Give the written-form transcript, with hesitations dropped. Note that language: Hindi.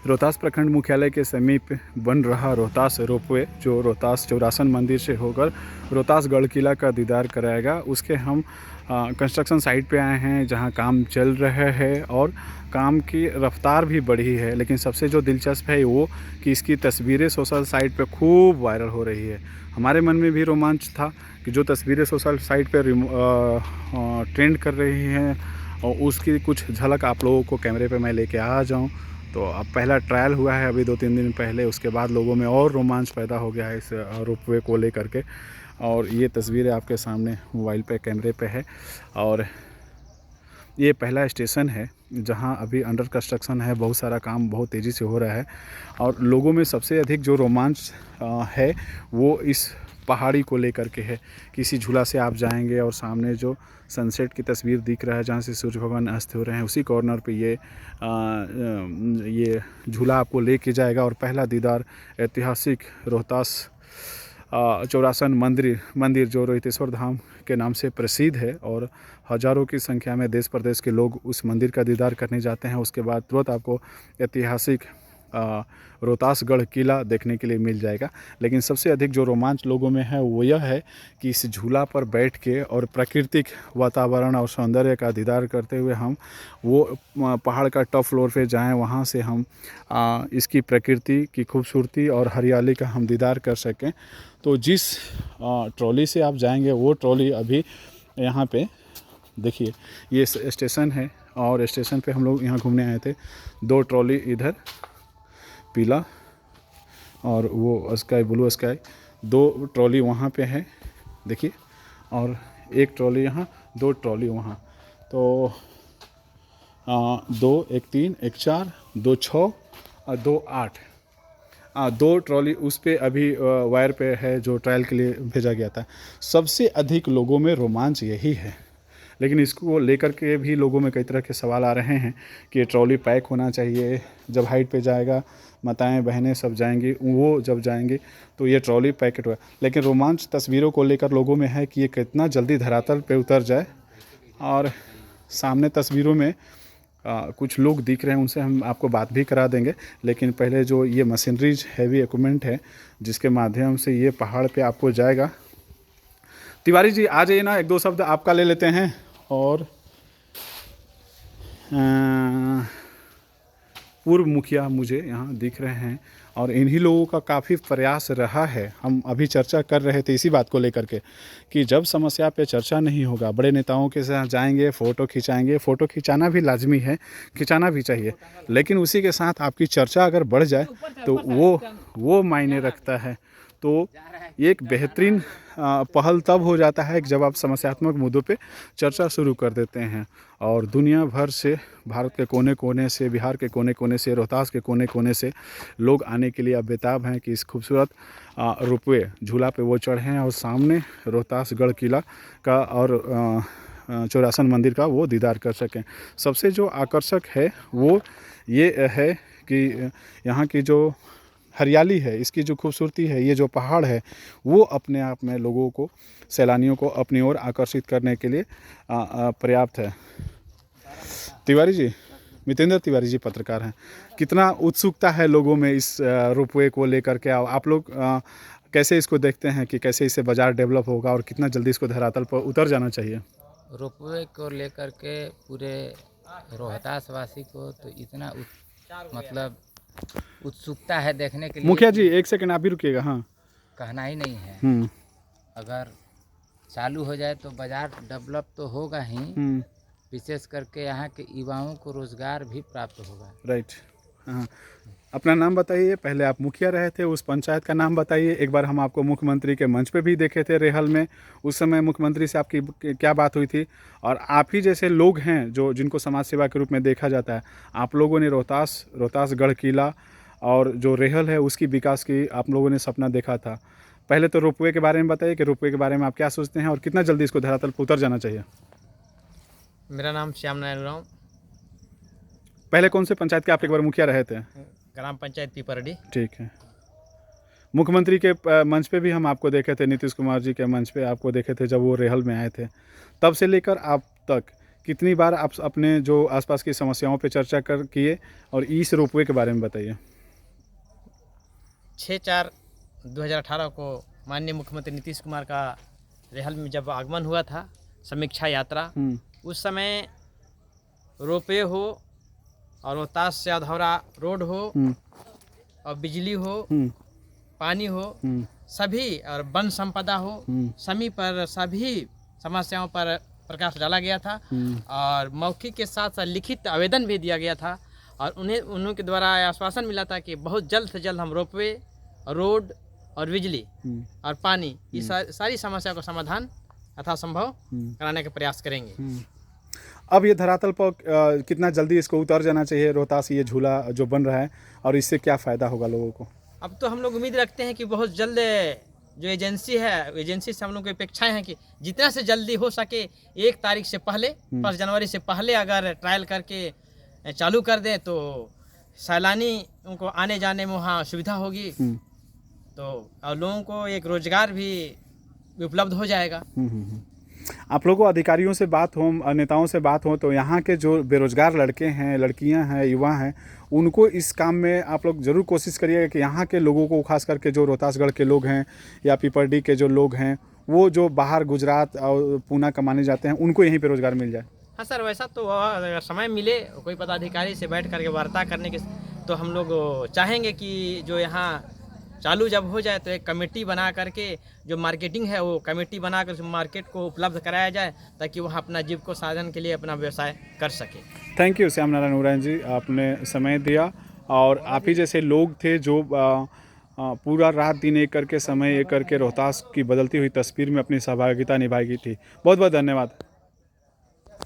रोहतास प्रखंड मुख्यालय के समीप बन रहा रोहतास रोपवे जो रोहतास चौरासन मंदिर से होकर रोहतास गढ़ किला का दीदार कराएगा, उसके हम कंस्ट्रक्शन साइट पे आए हैं जहां काम चल रहा है और काम की रफ्तार भी बढ़ी है। लेकिन सबसे जो दिलचस्प है वो कि इसकी तस्वीरें सोशल साइट पे खूब वायरल हो रही है। हमारे मन में भी रोमांच था कि जो तस्वीरें सोशल साइट पे ट्रेंड कर रही हैं और उसकी कुछ झलक आप लोगों को कैमरे पे मैं लेके आ जाऊं। तो अब पहला ट्रायल हुआ है अभी 2-3 दिन पहले, उसके बाद लोगों में और रोमांच पैदा हो गया है इस रोपवे को लेकर के। और ये तस्वीरें आपके सामने मोबाइल पे कैमरे पे है और ये पहला स्टेशन है जहां अभी अंडर कंस्ट्रक्शन है। बहुत सारा काम बहुत तेज़ी से हो रहा है और लोगों में सबसे अधिक जो रोमांच है वो इस पहाड़ी को लेकर के है। किसी झूला से आप जाएंगे और सामने जो सनसेट की तस्वीर दिख रहा है जहाँ से सूर्य भगवान अस्त हो रहे हैं, उसी कॉर्नर पे ये झूला आपको लेके जाएगा। और पहला दीदार ऐतिहासिक रोहतास चौरासन मंदिर जो रोहितेश्वर धाम के नाम से प्रसिद्ध है और हज़ारों की संख्या में देश प्रदेश के लोग उस मंदिर का दीदार करने जाते हैं। उसके बाद तुरंत आपको ऐतिहासिक रोहतास गढ़ किला देखने के लिए मिल जाएगा। लेकिन सबसे अधिक जो रोमांच लोगों में है वो यह है कि इस झूला पर बैठ के और प्राकृतिक वातावरण और सौंदर्य का दीदार करते हुए हम वो पहाड़ का टॉप फ्लोर पे जाएं, वहाँ से हम इसकी प्रकृति की खूबसूरती और हरियाली का हम दीदार कर सकें। तो जिस ट्रॉली से आप जाएंगे वो ट्रॉली अभी यहाँ पे देखिए, ये स्टेशन है और स्टेशन पे हम लोग यहाँ घूमने आए थे। 2 ट्रॉली इधर पीला और वो स्काई ब्लू स्काई, 2 ट्रॉली वहाँ पे है देखिए, और 1 ट्रॉली यहाँ, 2 ट्रॉली वहाँ। तो 2 1 3 1 4 2 6 और 2 8, 2 ट्रॉली उस पे अभी वायर पे है जो ट्रायल के लिए भेजा गया था। सबसे अधिक लोगों में रोमांच यही है। लेकिन इसको लेकर के भी लोगों में कई तरह के सवाल आ रहे हैं कि ये ट्रॉली पैक होना चाहिए। जब हाइट पे जाएगा, माताएं बहनें सब जाएंगी, वो जब जाएंगी तो ये ट्रॉली पैकेट हुआ। लेकिन रोमांच तस्वीरों को लेकर लोगों में है कि ये कितना जल्दी धरातल पे उतर जाए। और सामने तस्वीरों में कुछ लोग दिख रहे हैं, उनसे हम आपको बात भी करा देंगे। लेकिन पहले जो ये मशीनरीज हैवी इक्विपमेंट है जिसके माध्यम से ये पहाड़ पे आपको जाएगा। तिवारी जी आ जाइए ना, 1-2 शब्द आपका ले लेते हैं। और पूर्व मुखिया मुझे यहाँ दिख रहे हैं और इन्हीं लोगों का काफ़ी प्रयास रहा है। हम अभी चर्चा कर रहे थे इसी बात को लेकर के कि जब समस्या पे चर्चा नहीं होगा, बड़े नेताओं के साथ जाएंगे, फ़ोटो खिंचाएंगे। फ़ोटो खिंचाना भी लाजमी है, खिंचाना भी चाहिए, लेकिन उसी के साथ आपकी चर्चा अगर बढ़ जाए तो वो मायने रखता है। तो एक बेहतरीन पहल तब हो जाता है कि जब आप समस्यात्मक मुद्दों पे चर्चा शुरू कर देते हैं और दुनिया भर से, भारत के कोने कोने से, बिहार के कोने कोने से, रोहतास के कोने कोने से लोग आने के लिए अब बेताब हैं कि इस खूबसूरत रोपवे झूला पे वो चढ़ें और सामने रोहतास गढ़ किला का और चौरासन मंदिर का वो दीदार कर सकें। सबसे जो आकर्षक है वो ये है कि यहाँ की जो हरियाली है, इसकी जो खूबसूरती है, ये जो पहाड़ है वो अपने आप में लोगों को, सैलानियों को अपनी ओर आकर्षित करने के लिए पर्याप्त है। तिवारी जी, मितेंद्र तिवारी जी पत्रकार हैं। कितना उत्सुकता है लोगों में इस रोपवे को लेकर के? आप लोग कैसे इसको देखते हैं कि कैसे इससे बाज़ार डेवलप होगा और कितना जल्दी इसको धरातल पर उतर जाना चाहिए? रोपवे को लेकर के पूरे रोहतास वासी को तो इतना मतलब उत्सुकता है देखने के लिए। मुखिया जी 1 सेकंड आप भी रुकिएगा। हाँ, कहना ही नहीं है। अगर चालू हो जाए तो बाज़ार डेवलप तो होगा ही, विशेष करके यहाँ के युवाओं को रोज़गार भी प्राप्त होगा। राइट। हाँ, अपना नाम बताइए। पहले आप मुखिया रहे थे, उस पंचायत का नाम बताइए। एक बार हम आपको मुख्यमंत्री के मंच पे भी देखे थे रेहल में, उस समय मुख्यमंत्री से आपकी क्या बात हुई थी? और आप ही जैसे लोग हैं जो जिनको समाज सेवा के रूप में देखा जाता है, आप लोगों ने रोहतास गढ़ किला और जो रेहल है उसकी विकास की आप लोगों ने सपना देखा था। पहले तो रोपवे के बारे में बताइए कि रोपवे के बारे में आप क्या सोचते हैं और कितना जल्दी इसको धरातल पर उतर जाना चाहिए? मेरा नाम श्याम नारायण राव। पहले कौन से पंचायत के आप एक बार मुखिया रहे थे? ग्राम पंचायत पीपरडी। ठीक है। मुख्यमंत्री के मंच पे भी हम आपको देखे थे, नीतीश कुमार जी के मंच पे आपको देखे थे जब वो रेहल में आए थे। तब से लेकर आप तक कितनी बार आप अपने जो आसपास की समस्याओं पे चर्चा कर किए, और इस रोपवे के बारे में बताइए। 6/4/2018 को माननीय मुख्यमंत्री नीतीश कुमार का रेहल में जब आगमन हुआ था, समीक्षा यात्रा, उस समय रोपवे हो और रोहतास से अधौरा रोड हो और बिजली हो, पानी हो, सभी और वन संपदा हो, सभी पर सभी समस्याओं पर प्रकाश डाला गया था और मौखिक के साथ साथ लिखित आवेदन भी दिया गया था और उनके द्वारा आश्वासन मिला था कि बहुत जल्द से जल्द हम रोपवे, रोड और बिजली और पानी इस सारी समस्या को समाधान यथासंभव कराने का प्रयास करेंगे। अब ये धरातल पर कितना जल्दी इसको उतर जाना चाहिए रोहतास, ये झूला जो बन रहा है, और इससे क्या फ़ायदा होगा लोगों को? अब तो हम लोग उम्मीद रखते हैं कि बहुत जल्द जो एजेंसी है, एजेंसी से हम लोग की अपेक्षाएं हैं कि जितना से जल्दी हो सके 1 तारीख से पहले, 1 जनवरी से पहले अगर ट्रायल करके चालू कर दें तो सैलानी उनको आने जाने में वहाँ सुविधा होगी, तो और लोगों को एक रोजगार भी उपलब्ध हो जाएगा। आप लोगों को अधिकारियों से बात हो, नेताओं से बात हो, तो यहाँ के जो बेरोजगार लड़के हैं, लड़कियाँ हैं, युवा हैं, उनको इस काम में आप लोग ज़रूर कोशिश करिएगा कि यहाँ के लोगों को, खास करके जो रोहतासगढ़ के लोग हैं या पीपरडी के जो लोग हैं, वो जो बाहर गुजरात और पूना कमाने जाते हैं, उनको यहीं पे रोज़गार मिल जाए। हाँ सर, वैसा तो अगर समय मिले कोई पदाधिकारी से बैठ करके वार्ता करने के, तो हम लोग चाहेंगे कि जो यहाँ चालू जब हो जाए तो एक कमेटी बना करके जो मार्केटिंग है वो कमेटी बना कर मार्केट को उपलब्ध कराया जाए, ताकि वहाँ अपना जीविकोपार्जन के लिए अपना व्यवसाय कर सके। थैंक यू श्याम नारायण उरांव जी, आपने समय दिया, और आप ही जैसे लोग थे जो पूरा रात दिन एक करके समय एक करके रोहतास की बदलती हुई तस्वीर में अपनी सहभागिता निभाई थी। बहुत बहुत धन्यवाद।